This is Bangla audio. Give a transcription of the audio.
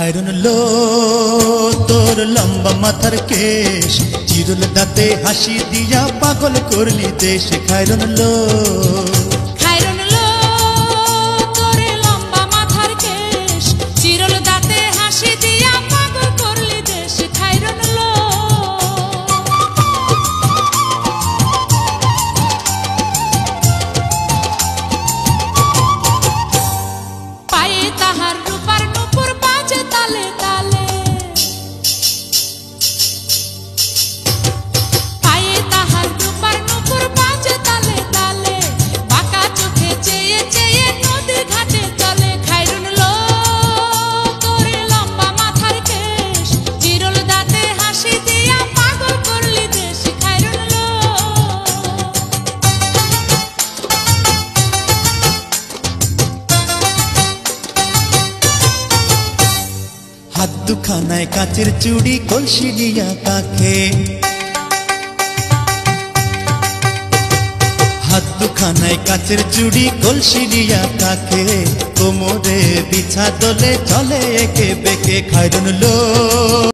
খায়রুন লো তোর লম্বা মাথার কেশ, চিরুল দাঁতে হাসি দিয়া পাগল করলি দেশ। খায়রুন লো তোর লম্বা মাথার কেশ, চিরুল দাঁতে হাসি দিয়া পাগল করলি দেশ। খায়রুন লো পায়ে তাহার রূপার নূপুর বাজে তালে তালে, পায়ে তাহার রূপার নূপুর বাজে তালে তালে, বাঁকা চোখে চেয়ে চেয়ে নদী ঘাটে চলে। খায়রুন লো তোর লম্বা মাথার কেশ, চিরুল দাঁতে হাসি দিয়া পাগল করলি দেশ। খায়রুন লো হাত দুখানায় কাচের চুড়ি কলসি দিয়া কাখে, হাত দুখানায় কাচের চুড়ি কলসি দিয়া কাখে, কোমরে বিছা দোলে চলে একে বেঁকে। খায়রুন লো